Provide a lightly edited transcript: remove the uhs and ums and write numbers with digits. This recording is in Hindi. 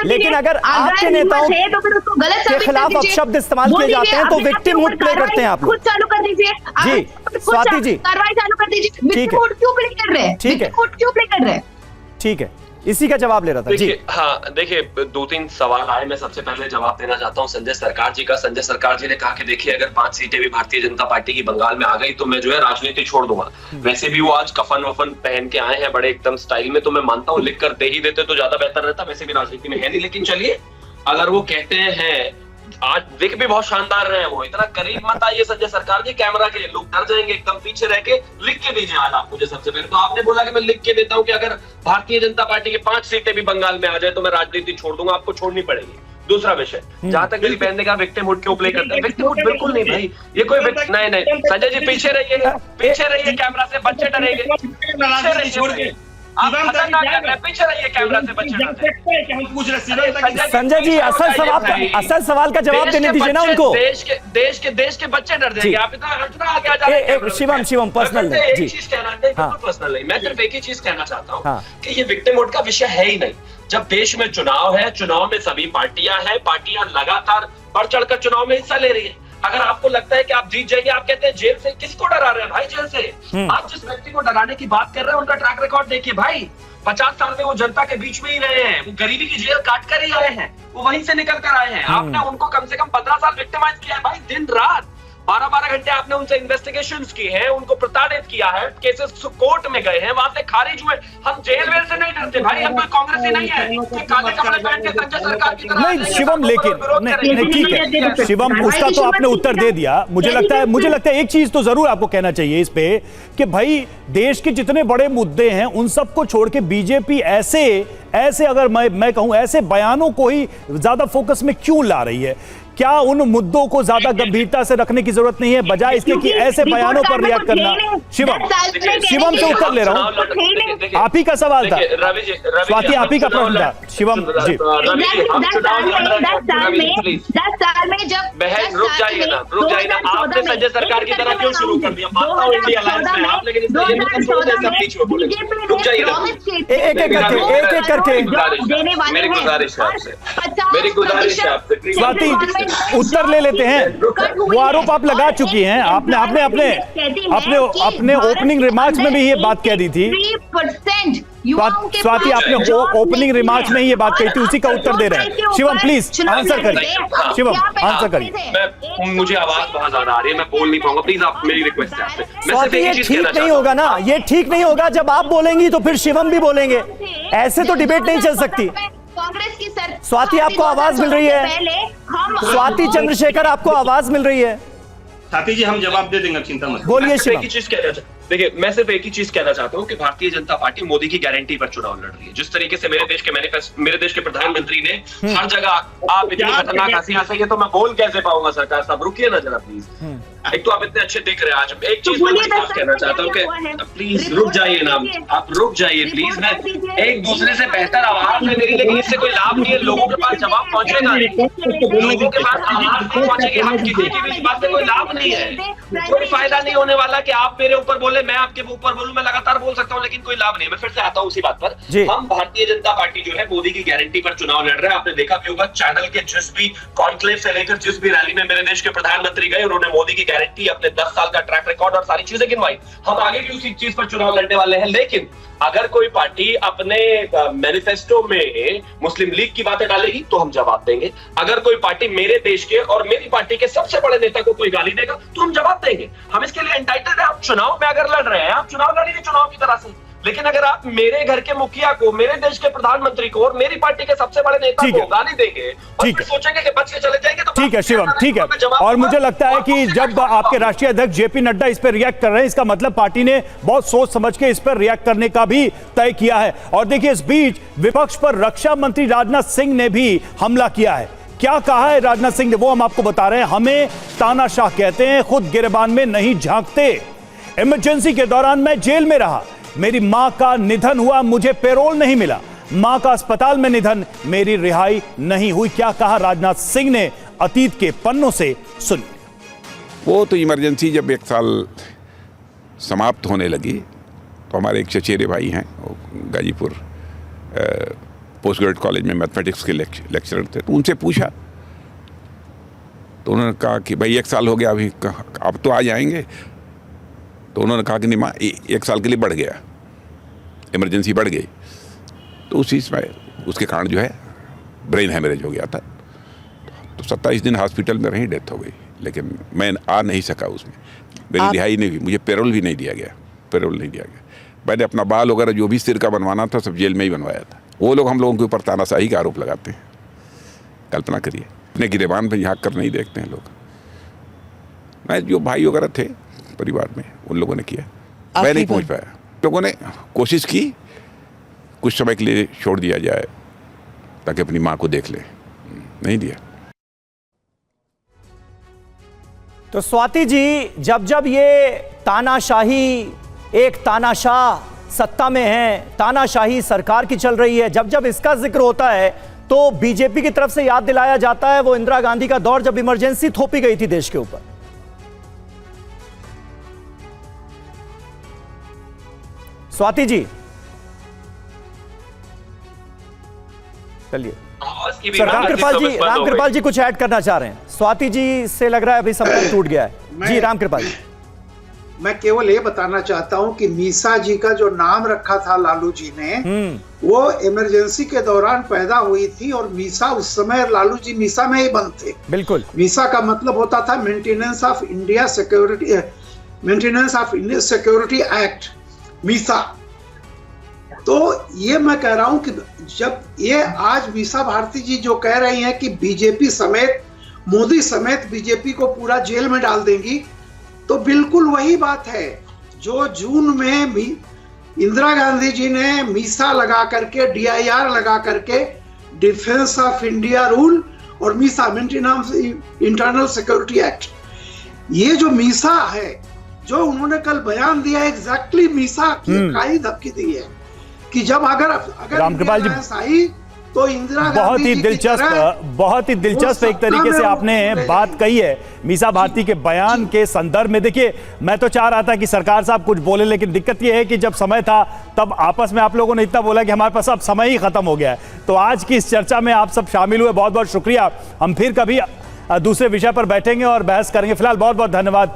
लेकिन अगर आपके नेताओं के खिलाफ अपशब्द इस्तेमाल किए जाते हैं तो विक्टिम हुड प्ले करते हैं आप लोग। खुद चालू कर दीजिए जी स्वाति जी, कार्रवाई चालू कर दीजिए। ठीक है, क्यों प्ले कर रहे हैं? ठीक है, क्यों प्ले कर रहे हैं? ठीक है, इसी का जवाब ले रहा था। जी हाँ देखिए, 2-3 सवाल आए, मैं सबसे पहले जवाब देना चाहता हूँ संजय सरकार जी का। संजय सरकार जी ने कहा कि देखिए अगर 5 सीटें भी भारतीय जनता पार्टी की बंगाल में आ गई तो मैं जो है राजनीति छोड़ दूंगा। वैसे भी वो आज कफन वफन पहन के आए हैं बड़े एकदम स्टाइल में, तो मैं मानता हूँ लिख कर दे ही देते तो ज्यादा बेहतर रहता, वैसे भी राजनीति में है नहीं। लेकिन चलिए, अगर वो कहते हैं, आज दिख भी बहुत शानदार रहे हैं, वो इतना करीब मत आइए संजय सरकार जी कैमरा के, लोग डर जाएंगे, एकदम पीछे रह के लिख के दीजिए आज आप मुझे। सबसे पहले तो आपने बोला कि मैं लिख के देता हूं कि अगर भारतीय जनता पार्टी की 5 सीटें भी बंगाल में आ जाए तो मैं राजनीति छोड़ दूंगा, आपको छोड़नी पड़ेगी। दूसरा विषय, जहां तक मेरी बहन ने कहा विक्टिम हुड क्यों प्ले करते हैं, विक्टिम हुड बिल्कुल नहीं भाई, ये कोई नहीं संजय जी पीछे रहिए कैमरा से, बच्चे डरेंगे, पीछे रहिए, आप खतरनाक है, पीछे रहिए कैमरा से, बच्चे डरते। संजय जी असल सवाल का जवाब देने दीजिए ना उनको। देश के बच्चे डर जाएंगे, आप इतना आगे आ जाएंगे। शिवम पर्सनल एक चीज कहना है, पर्सनल नहीं, मैं सिर्फ एक ही चीज कहना चाहता हूँ कि ये विक्टिम हुड का विषय है ही नहीं। जब देश में चुनाव है, चुनाव में सभी पार्टियां हैं, पार्टियां लगातार बढ़ चढ़कर चुनाव में हिस्सा ले रही है। अगर आपको लगता है कि आप जीत जाएंगे, आप कहते हैं जेल से, किसको डरा रहे हैं भाई जेल से? आप जिस व्यक्ति को डराने की बात कर रहे हैं उनका ट्रैक रिकॉर्ड देखिए भाई। 50 साल में वो जनता के बीच में ही रहे हैं, वो गरीबी की जेल काट कर ही आए हैं, वो वहीं से निकल कर आए हैं। आपने उनको कम से कम 15 साल विक्टिमाइज किया है भाई, दिन रात 12-12 घंटे आपने उनसे इन्वेस्टिगेशंस की हैं, उनको प्रताड़ित किया है, केसेस कोर्ट में गए हैं, वहां से खारिज हुए। हम जेल वेल से नहीं डरते भाई, हम कोई कांग्रेस ही नहीं है कि काले कपड़े पहन के संजय सरकार की तरह। नहीं शिवम, लेकिन नहीं ठीक है शिवम, उसका तो आपने उत्तर दे दिया। मुझे लगता है एक चीज तो जरूर आपको कहना चाहिए इस पे कि भाई देश के जितने बड़े मुद्दे हैं उन सबको छोड़ के बीजेपी ऐसे अगर मैं कहूं ऐसे बयानों को ही ज्यादा फोकस में क्यों ला रही है? क्या उन मुद्दों को ज्यादा गंभीरता से रखने की जरूरत नहीं है, बजाय इसके कि ऐसे बयानों पर रिएक्ट करना? शिवम से उत्तर ले रहा हूं, आप ही का सवाल था स्वाति, आप ही का प्रश्न था शिवम जी। 10 साल में जब बहन रुक जाइए ना, आपने संजय सरकार की तरह क्यों शुरू कर दिया? मानता हूं इंडिया अलायंस में आप, लेकिन रुक जाइए एक करके मेरी गुजारिश है आपसे स्वाति उत्तर ले लेते हैं। वो आरोप आप लगा चुकी हैं, आपने अपने ओपनिंग रिमार्क्स में भी ये बात कह दी थी। स्वाति आपने ओपनिंग रिमार्क्स में ही ये बात कही थी, उसी का उत्तर दे रहे हैं। शिवम प्लीज आंसर करिए, शिवम आंसर करिए। मुझे आवाज बहुत ज्यादा आ रही है, मैं बोल नहीं पाऊंगा, प्लीज आप, मेरी रिक्वेस्ट है आपसे। स्वाति ये ठीक नहीं होगा ना, ये ठीक नहीं होगा। जब आप बोलेंगी तो फिर शिवम भी बोलेंगे, ऐसे तो डिबेट नहीं चल सकती। कांग्रेस की स्वाति आपको आवाज मिल रही है? स्वाति चंद्रशेखर आपको आवाज मिल रही है? साथी जी हम जवाब दे देंगे, चिंता मत। बोलिए शिवम। देखिए मैं सिर्फ एक ही चीज कहना चाहता हूँ कि भारतीय जनता पार्टी मोदी की गारंटी पर चुनाव लड़ रही है। जिस तरीके से मेरे देश के प्रधानमंत्री ने हर जगह आप इतनी खतरनाक हंसी हंसेंगे तो मैं बोल कैसे पाऊंगा? सरकार साहब रुकिए ना जरा प्लीज। एक तो आप इतने अच्छे दिख रहे हैं आज, एक चीज मैं कहना चाहता हूँ कि प्लीज रुक जाइए ना, आप रुक जाइए प्लीज। मैं एक दूसरे से बेहतर आवाज है मेरी, लेकिन इससे कोई लाभ नहीं है, लोगों के पास जवाब पहुंचेगा नहीं, लोगों के पास आवाज नहीं पहुंचेगी। हम किसी की भी बात से कोई लाभ नहीं है, कोई फायदा नहीं होने वाला कि आप मेरे ऊपर बोले, मैं आपके ऊपर बोलूं, मैं लगातार बोल सकता हूं, लेकिन कोई लाभ नहीं है। मैं फिर से आता हूं उसी बात पर। हम भारतीय जनता पार्टी जो है मोदी की गारंटी पर चुनाव लड़ रहे हैं। आपने देखा भी होगा चैनल के जिस भी कॉन्क्लेव से लेकर जिस भी रैली में मेरे देश के प्रधानमंत्री गए, उन्होंने मोदी की गारंटी, अपने 10 साल का ट्रैक रिकॉर्ड और सारी चीजें गिनवाई। हम आगे भी उसी चीज पर चुनाव लड़ने वाले हैं। लेकिन अगर कोई पार्टी अपने मैनिफेस्टो में मुस्लिम लीग की बातें डालेगी तो हम जवाब देंगे। अगर कोई पार्टी मेरे देश के और मेरी पार्टी के सबसे बड़े नेता को कोई गाली देगा तो हम जवाब देंगे। हम इसके लिए एंटाइटल्ड है। आप चुनाव में अगर लड़ रहे हैं, आप चुनाव लड़िए चुनाव की तरह से, लेकिन अगर आप मेरे घर के मुखिया को, मेरे देश के प्रधानमंत्री को और मेरी पार्टी के सबसे बड़े नेता को गाली देंगे और फिर सोचेंगे कि बच के चले जाएंगे तो ठीक है शिवम, ठीक है। और मुझे लगता है कि जब आपके राष्ट्रीय अध्यक्ष जेपी नड्डा इस पर रिएक्ट कर रहे हैं, इसका मतलब पार्टी ने बहुत सोच समझ के इस पर रिएक्ट करने का भी तय किया है। और देखिए इस बीच विपक्ष पर रक्षा मंत्री राजनाथ सिंह ने भी हमला किया है। क्या कहा है राजनाथ सिंह ने, वो हम आपको बता रहे हैं। हमें तानाशाह कहते हैं, खुद गिरबान में नहीं झांकते। इमरजेंसी के दौरान मैं जेल में रहा, मेरी मां का निधन हुआ, मुझे पेरोल नहीं मिला, मां का अस्पताल में निधन, मेरी रिहाई नहीं हुई। क्या कहा राजनाथ सिंह ने, अतीत के पन्नों से सुनिए। वो तो इमरजेंसी जब 1 साल समाप्त होने लगी तो हमारे एक चचेरे भाई हैं, गाजीपुर पोस्ट ग्रेजुएट कॉलेज में मैथमेटिक्स के लेक्चरर थे। तो उनसे पूछा तो उन्होंने कहा कि भाई 1 साल हो गया, अभी अब तो आ जाएंगे। तो उन्होंने कहा कि नहीं माँ, 1 साल के लिए बढ़ गया, इमरजेंसी बढ़ गई। तो उसी समय उसके कारण जो है ब्रेन हेमरेज हो गया था। तो 27 दिन हॉस्पिटल में रही, डेथ हो गई। लेकिन मैं आ नहीं सका उसमें, मेरी रिहाई नहीं हुई, मुझे पैरोल भी नहीं दिया गया, पैरोल नहीं दिया गया। मैंने अपना बाल वगैरह जो भी सिर का बनवाना था सब जेल में ही बनवाया था। वो लोग हम लोगों के ऊपर तानाशाही का आरोप लगाते हैं। कल्पना करिए, अपने गिरेबान पर झाँक कर नहीं देखते हैं लोग। मैं जो भाई वगैरह थे परिवार में, उन लोगों ने किया, मैं नहीं पहुँच पाया। लोगों ने कोशिश की कुछ समय के लिए छोड़ दिया जाए ताकि अपनी माँ को देख ले, नहीं दिया। तो स्वाति जी, जब जब ये तानाशाही, एक तानाशाह सत्ता में है, तानाशाही सरकार की चल रही है, जब जब इसका जिक्र होता है तो बीजेपी की तरफ से याद दिलाया जाता है वो इंदिरा गांधी का दौर जब इमरजेंसी थोपी गई थी देश के ऊपर। स्वाति जी चलिए सर, रामकृपाल जी कुछ ऐड करना चाह रहे हैं। स्वाति जी से लग रहा है अभी संपर्क टूट गया है। जी रामकृपाल जी, मैं केवल ये बताना चाहता हूं कि मीसा जी का जो नाम रखा था लालू जी ने, वो इमरजेंसी के दौरान पैदा हुई थी और मीसा उस समय लालू जी मीसा में ही बंद थे। बिल्कुल। मीसा का मतलब होता था maintenance of India security, maintenance of India security act, Misa. तो ये मैं कह रहा हूं कि जब ये आज मीसा भारती जी जो कह रही हैं कि बीजेपी समेत, मोदी समेत बीजेपी को पूरा जेल में डाल देंगी, तो बिल्कुल वही बात है जो जून में इंदिरा गांधी जी ने मीसा लगा करके, DIR लगा करके, डिफेंस ऑफ इंडिया रूल और Misa, maintenance internal security act, ये जो मीसा है जो उन्होंने कल बयान दिया, एग्जैक्टली मीसा की धमकी दी है कि जब अगर रामकृपाल जी आई तो इंदिरा बहुत ही दिलचस्प एक तरीके से आपने बात कही है मीसा भारती के बयान के संदर्भ में। देखिए, मैं तो चाह रहा था कि सरकार साहब कुछ बोले, लेकिन दिक्कत यह है कि जब समय था तब आपस में आप लोगों ने इतना बोला कि हमारे पास अब समय ही खत्म हो गया है। तो आज की इस चर्चा में आप सब शामिल हुए, बहुत बहुत शुक्रिया। हम फिर कभी दूसरे विषय पर बैठेंगे और बहस करेंगे। फिलहाल बहुत बहुत धन्यवाद